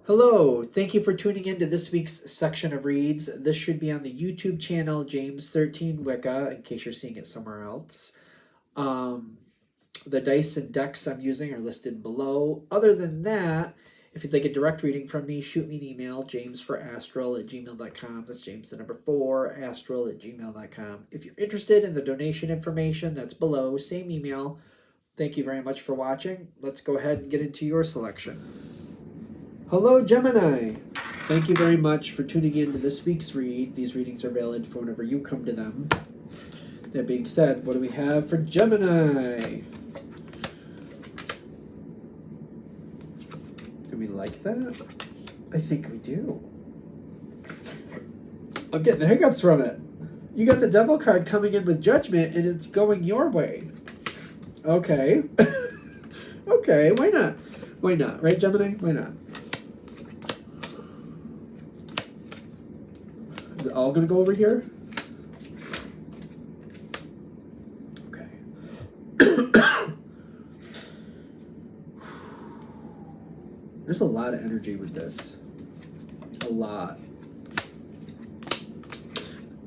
Hello, thank you for tuning in to this week's section of reads. This should be on the YouTube channel James13 Wicca, in case you're seeing it somewhere else. The dice and decks I'm using are listed below. Other than that, if you'd like a direct reading from me, shoot me an email, jamesforastral@gmail.com. That's James the number 4, astral@gmail.com. If you're interested in the donation information, that's below, same email. Thank you very much for watching. Let's go ahead and get into your selection. Hello, Gemini. Thank you very much for tuning in to this week's read. These readings are valid for whenever you come to them. That being said, what do we have for Gemini? Do we like that? I think we do. I'm getting the hiccups from it. You got the Devil card coming in with Judgment, and it's going your way. Okay. Okay, why not? Why not? Right, Gemini? Why not? Is it all going to go over here? Okay. There's a lot of energy with this. A lot.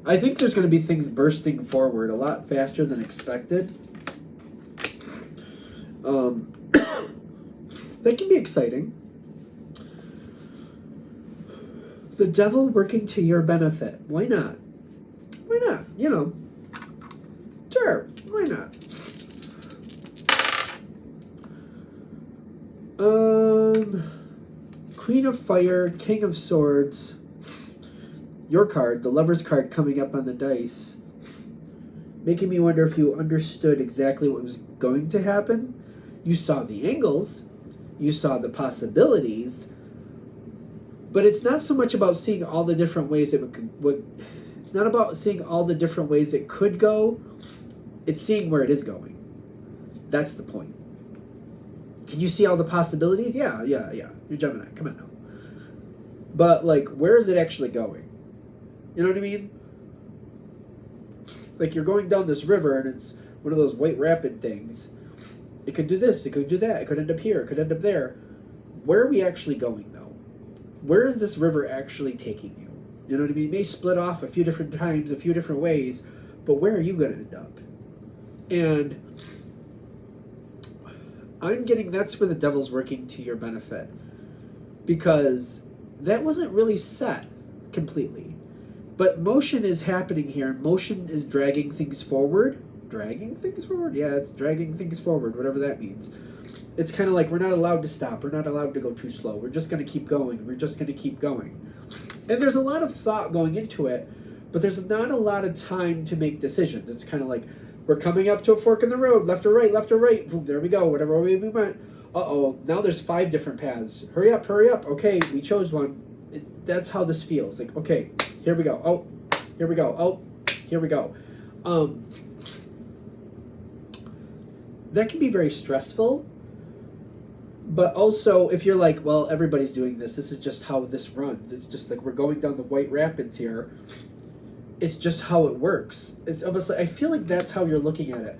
I think there's going to be things bursting forward a lot faster than expected. That can be exciting. The Devil working to your benefit. Why not? Why not? You know. Sure. Why not? Queen of Fire, King of Swords. Your card, the Lover's card coming up on the dice. Making me wonder if you understood exactly what was going to happen. You saw the angles. You saw the possibilities. But it's not so much about seeing all the different ways it's not about seeing all the different ways it could go. It's seeing where it is going. That's the point. Can you see all the possibilities? Yeah. You're Gemini. Come on now. But, like, where is it actually going? You know what I mean? Like, you're going down this river, and it's one of those white rapid things. It could do this. It could do that. It could end up here. It could end up there. Where are we actually going, though? Where is this river actually taking you? You know what I mean? It may split off a few different times, a few different ways, but where are you going to end up? And I'm getting that's where the Devil's working to your benefit. Because that wasn't really set completely. But motion is happening here. Motion is dragging things forward. Dragging things forward? Yeah, it's dragging things forward, whatever that means. It's kind of like we're not allowed to stop. We're not allowed to go too slow. We're just going to keep going. We're just going to keep going. And there's a lot of thought going into it, but there's not a lot of time to make decisions. It's kind of like we're coming up to a fork in the road, left or right, left or right. Boom, there we go, whatever way we went. Uh-oh, now there's 5 different paths. Hurry up, hurry up. Okay, we chose one. That's how this feels. Like, okay, here we go. Oh, here we go. Oh, here we go. That can be very stressful. But also, if you're like, well, everybody's doing this. This is just how this runs. It's just like we're going down the White Rapids here. It's just how it works. It's almost like, I feel like that's how you're looking at it.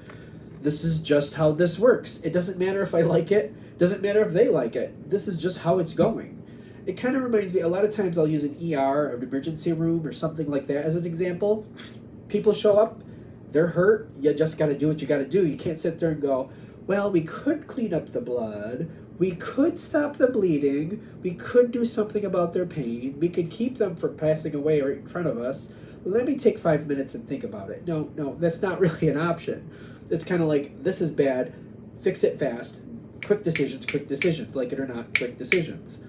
This is just how this works. It doesn't matter if I like it. It doesn't matter if they like it. This is just how it's going. It kind of reminds me, a lot of times I'll use an ER, an emergency room, or something like that as an example. People show up. They're hurt. You just got to do what you got to do. You can't sit there and go, well, we could clean up the blood. We could stop the bleeding. We could do something about their pain. We could keep them from passing away right in front of us. Let me take 5 minutes and think about it. No, that's not really an option. It's kind of like, this is bad. Fix it fast. Quick decisions. Like it or not, quick decisions.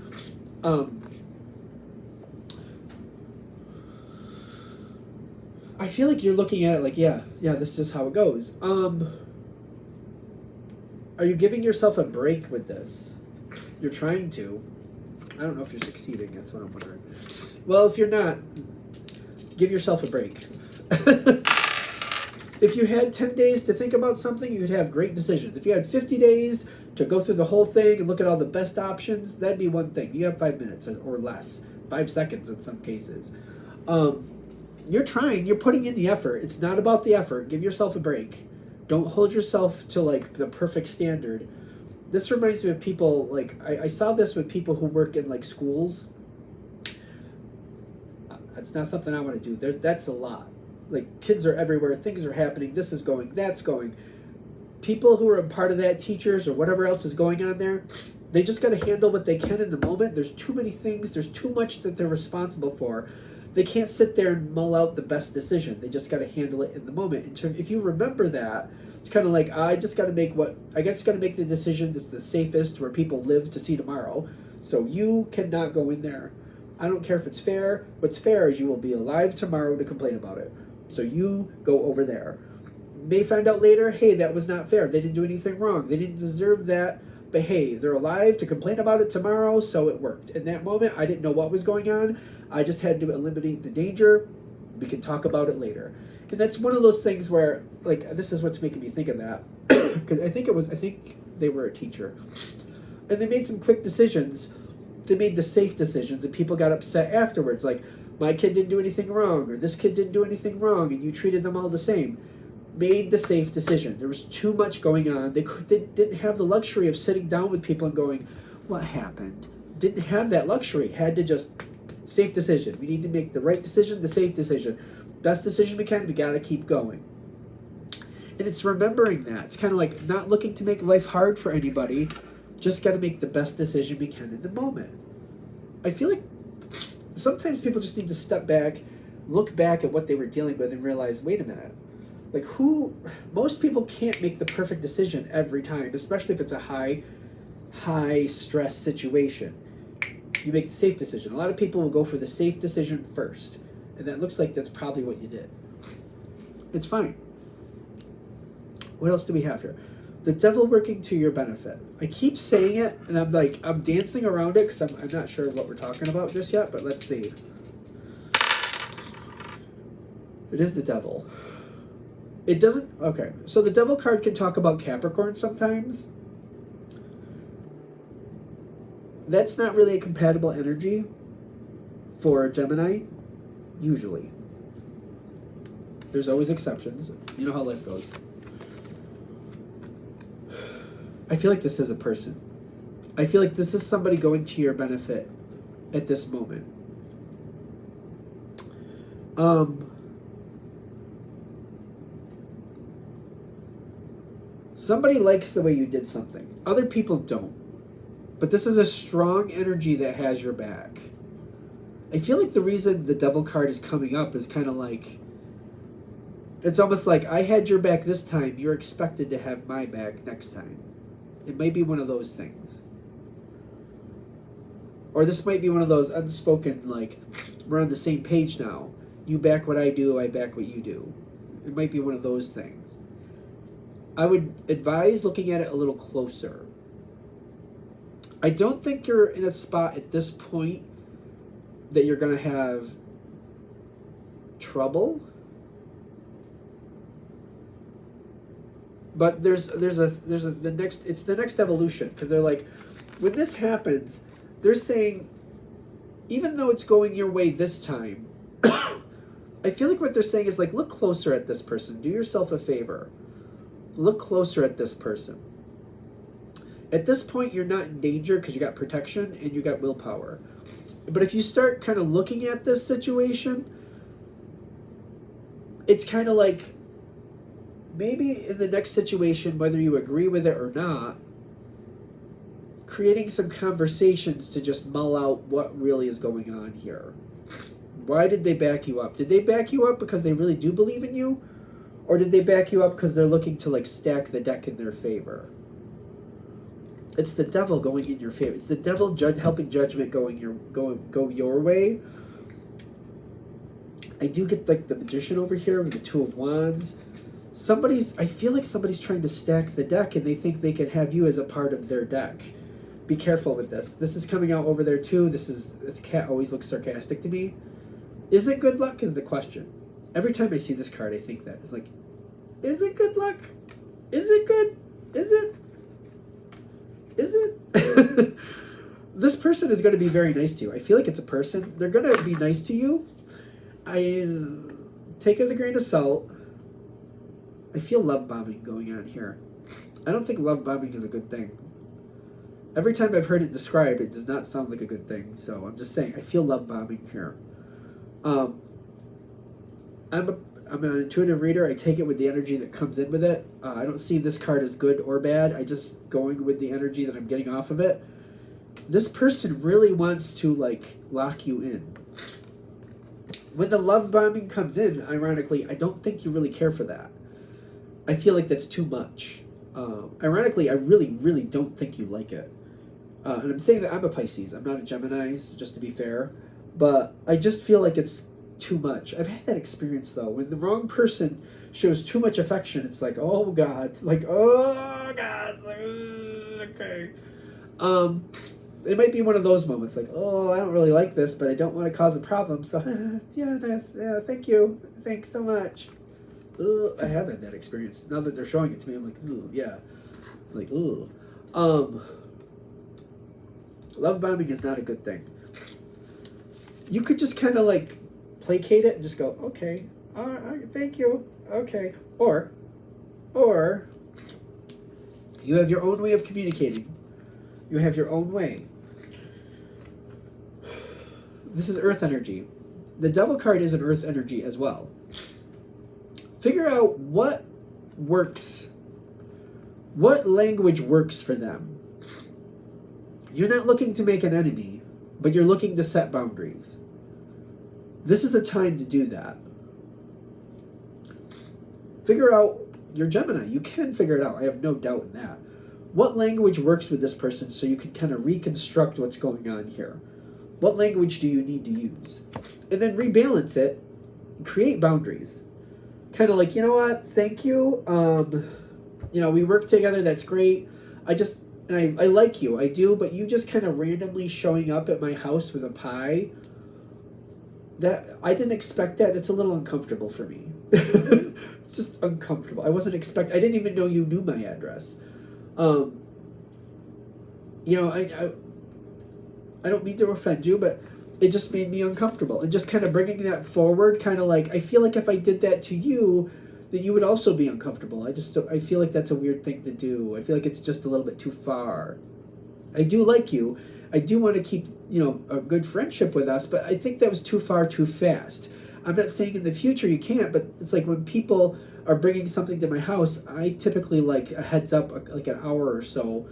I feel like you're looking at it like, yeah, this is how it goes. Are you giving yourself a break with this? You're trying to. I don't know if you're succeeding. That's what I'm wondering. Well, if you're not, give yourself a break. If you had 10 days to think about something, you'd have great decisions. If you had 50 days to go through the whole thing and look at all the best options, that'd be one thing. You have 5 minutes or less. 5 seconds in some cases. You're trying. You're putting in the effort. It's not about the effort. Give yourself a break. Don't hold yourself to like the perfect standard. This reminds me of people, like, I saw this with people who work in, like, schools. It's not something I want to do. That's a lot. Like, kids are everywhere, things are happening, this is going, that's going. People who are a part of that, teachers or whatever else is going on there, they just got to handle what they can in the moment. There's too many things, there's too much that they're responsible for. They can't sit there and mull out the best decision. They just got to handle it in the moment. If you remember that, it's kind of like, I just got to make the decision that's the safest where people live to see tomorrow. So you cannot go in there. I don't care if it's fair. What's fair is you will be alive tomorrow to complain about it. So you go over there. May find out later, hey, that was not fair. They didn't do anything wrong. They didn't deserve that. But hey, they're alive to complain about it tomorrow, so it worked. In that moment, I didn't know what was going on. I just had to eliminate the danger. We can talk about it later. And that's one of those things where, like, this is what's making me think of that. Because I think they were a teacher. And they made some quick decisions. They made the safe decisions, and people got upset afterwards. Like, my kid didn't do anything wrong, or this kid didn't do anything wrong, and you treated them all the same. Made the safe decision. There was too much going on. They didn't have the luxury of sitting down with people and going, what happened? Didn't have that luxury. Had to just, safe decision. We need to make the right decision, the safe decision. Best decision we can, we got to keep going. And it's remembering that. It's kind of like not looking to make life hard for anybody. Just got to make the best decision we can in the moment. I feel like sometimes people just need to step back, look back at what they were dealing with and realize, wait a minute. Like, most people can't make the perfect decision every time, especially if it's a high stress situation. You make the safe decision. A lot of people will go for the safe decision first, and that looks like that's probably what you did. It's fine. What else do we have here? The devil working to your benefit. I keep saying it, and I'm dancing around it because I'm not sure what we're talking about just yet, but let's see. It is the devil. It doesn't, okay. So the devil card can talk about Capricorn sometimes. That's not really a compatible energy for Gemini, usually. There's always exceptions. You know how life goes. I feel like this is a person. I feel like this is somebody going to your benefit at this moment. Somebody likes the way you did something. Other people don't. But this is a strong energy that has your back. I feel like the reason the devil card is coming up is kind of like, it's almost like, I had your back this time, you're expected to have my back next time. It might be one of those things. Or this might be one of those unspoken, like, we're on the same page now. You back what I do, I back what you do. It might be one of those things. I would advise looking at it a little closer. I don't think you're in a spot at this point that you're going to have trouble. But it's the next evolution, because they're like, when this happens, they're saying, even though it's going your way this time, I feel like what they're saying is like, look closer at this person. Do yourself a favor. Look closer at this person. At this point, you're not in danger because you got protection and you got willpower. But if you start kind of looking at this situation, it's kind of like, maybe in the next situation, whether you agree with it or not, creating some conversations to just mull out what really is going on here. Why did they back you up? Did they back you up because they really do believe in you? Or did they back you up because they're looking to, like, stack the deck in their favor? It's the devil going in your favor. It's the devil helping judgment go your way. I do get, like, the magician over here with the Two of Wands. I feel like somebody's trying to stack the deck and they think they can have you as a part of their deck. Be careful with this. This is coming out over there too. This cat always looks sarcastic to me. Is it good luck is the question. Every time I see this card, I think that. It's like, is it good luck? Is it good? Is it? Is it? This person is going to be very nice to you. I feel like it's a person. They're going to be nice to you. I take it with a grain of salt. I feel love bombing going on here. I don't think love bombing is a good thing. Every time I've heard it described, it does not sound like a good thing. So I'm just saying, I feel love bombing here. I'm an intuitive reader. I take it with the energy that comes in with it. I don't see this card as good or bad. I just going with the energy that I'm getting off of it. This person really wants to like lock you in. When the love bombing comes in, ironically, I don't think you really care for that. I feel like that's too much. Ironically, I really, really don't think you like it. And I'm saying that I'm a Pisces. I'm not a Gemini, just to be fair. But I just feel like it's too much. I've had that experience, though. When the wrong person shows too much affection, it's like, oh, God. Like, oh, God. Like, okay. It might be one of those moments, like, oh, I don't really like this, but I don't want to cause a problem. So, yeah, nice. Yeah, thank you. Thanks so much. I have had that experience. Now that they're showing it to me, I'm like, ooh, yeah. Like, ooh. Love bombing is not a good thing. You could just kind of like placate it and just go, okay, thank you, okay. Or you have your own way of communicating. You have your own way. This is earth energy. The devil card is an earth energy as well. Figure out what works, what language works for them. You're not looking to make an enemy, but you're looking to set boundaries. This is a time to do that. Figure out, you're Gemini, you can figure it out. I have no doubt in that. What language works with this person so you can kind of reconstruct what's going on here? What language do you need to use? And then rebalance it, create boundaries. Kind of like, you know what, thank you. You know, we work together, that's great. I like you, I do, but you just kind of randomly showing up at my house with a pie, that I didn't expect that. That's a little uncomfortable for me. It's just uncomfortable. I didn't even know you knew my address. You know, I don't mean to offend you, but it just made me uncomfortable. And just kind of bringing that forward, kind of like, I feel like if I did that to you, that you would also be uncomfortable. I feel like that's a weird thing to do. I feel like it's just a little bit too far. I do like you. I do want to keep, you know, a good friendship with us, but I think that was too far too fast. I'm not saying in the future you can't, but it's like when people are bringing something to my house, I typically like a heads up, like an hour or so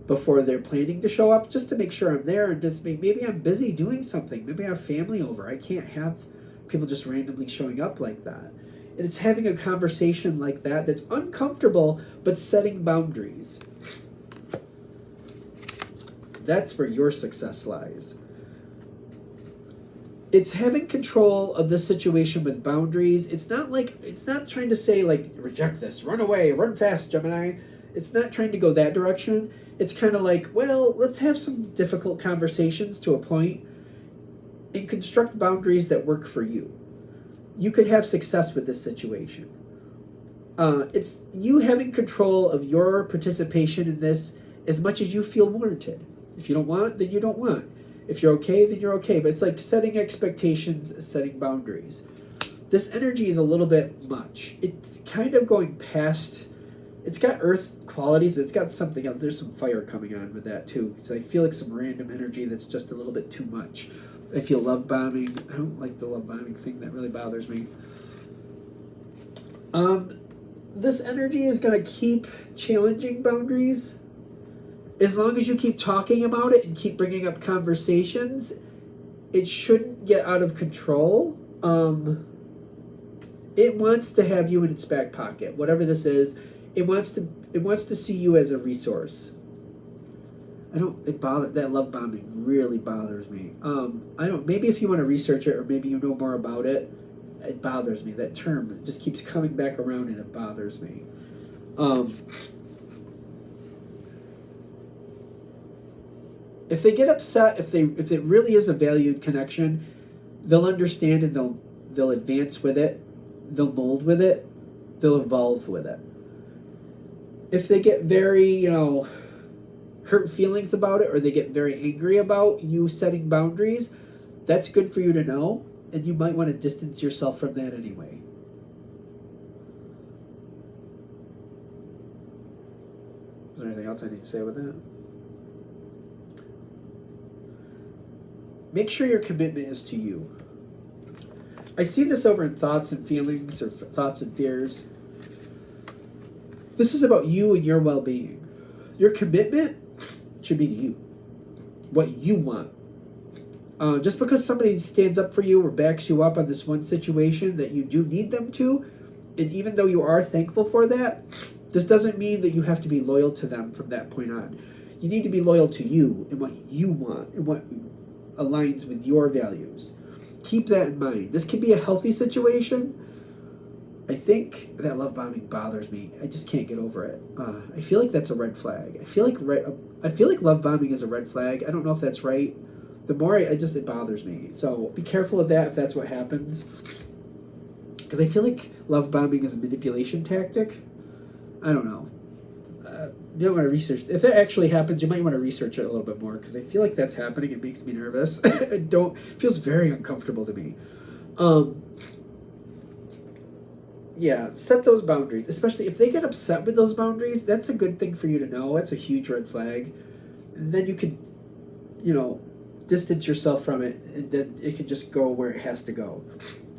before they're planning to show up, just to make sure I'm there, and just maybe I'm busy doing something. Maybe I have family over. I can't have people just randomly showing up like that. And it's having a conversation like that that's uncomfortable, but setting boundaries. That's where your success lies. It's having control of the situation with boundaries. It's not trying to say like, reject this, run away, run fast, Gemini. It's not trying to go that direction. It's kind of like, well, let's have some difficult conversations to a point and construct boundaries that work for you. You could have success with this situation. It's you having control of your participation in this as much as you feel warranted. If you don't want, then you don't want. If you're okay, then you're okay. But it's like setting expectations, setting boundaries. This energy is a little bit much. It's kind of going past, it's got earth qualities, but it's got something else. There's some fire coming on with that too. So I feel like some random energy that's just a little bit too much. I feel love bombing. I don't like the love bombing thing. That really bothers me. This energy is going to keep challenging boundaries. As long as you keep talking about it and keep bringing up conversations, it shouldn't get out of control. It wants to have you in its back pocket. Whatever this is, it wants to see you as a resource. That love bombing really bothers me. Maybe if you want to research it, or maybe you know more about it, it bothers me. That term just keeps coming back around and it bothers me. If they get upset, if it really is a valued connection, they'll understand and they'll advance with it, they'll mold with it, they'll evolve with it. If they get very, hurt feelings about it, or they get very angry about you setting boundaries, that's good for you to know, and you might want to distance yourself from that anyway. Is there anything else I need to say with that? make sure your commitment is to you. I see this over in thoughts and feelings or thoughts and fears. This is about you and your well-being. Your commitment should be to you. What you want. Just because somebody stands up for you or backs you up on this one situation that you do need them to, and even though you are thankful for that, this doesn't mean that you have to be loyal to them from that point on. You need to be loyal to you and what you want and what aligns with your values. Keep that in mind. This can be a healthy situation. I think that love bombing bothers me. I just can't get over it. I feel like that's a red flag. I feel like love bombing is a red flag. I don't know if that's right. The more it bothers me. So be careful of that if that's what happens. Because I feel like love bombing is a manipulation tactic. I don't know. You might want to research. If that actually happens, you might want to research it a little bit more. Because I feel like that's happening. It makes me nervous. It feels very uncomfortable to me. Yeah, set those boundaries. Especially if they get upset with those boundaries, that's a good thing for you to know. That's a huge red flag. And then you could, distance yourself from it, and then it could just go where it has to go.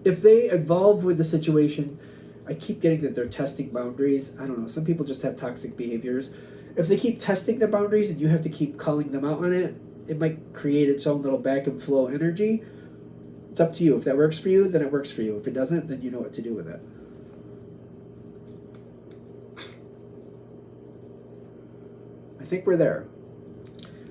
If they evolve with the situation, I keep getting that they're testing boundaries. I don't know. Some people just have toxic behaviors. If they keep testing the boundaries and you have to keep calling them out on it, it might create its own little back and flow energy. It's up to you. If that works for you, then it works for you. If it doesn't, then you know what to do with it. I think we're there.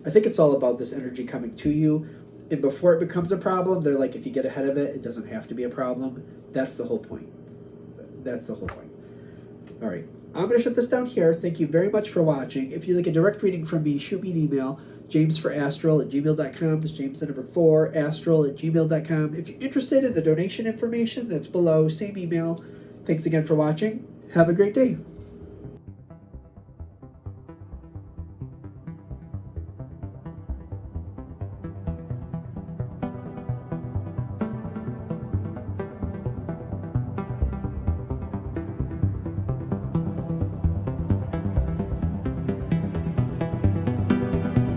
I think it's all about this energy coming to you. And before it becomes a problem, they're like, if you get ahead of it, it doesn't have to be a problem. That's the whole point. That's the whole point. All right. I'm going to shut this down here. Thank you very much for watching. If you'd like a direct reading from me, shoot me an email, jamesforastral@gmail.com. That's James the number 4, astral@gmail.com. If you're interested in the donation information, that's below. Same email. Thanks again for watching. Have a great day.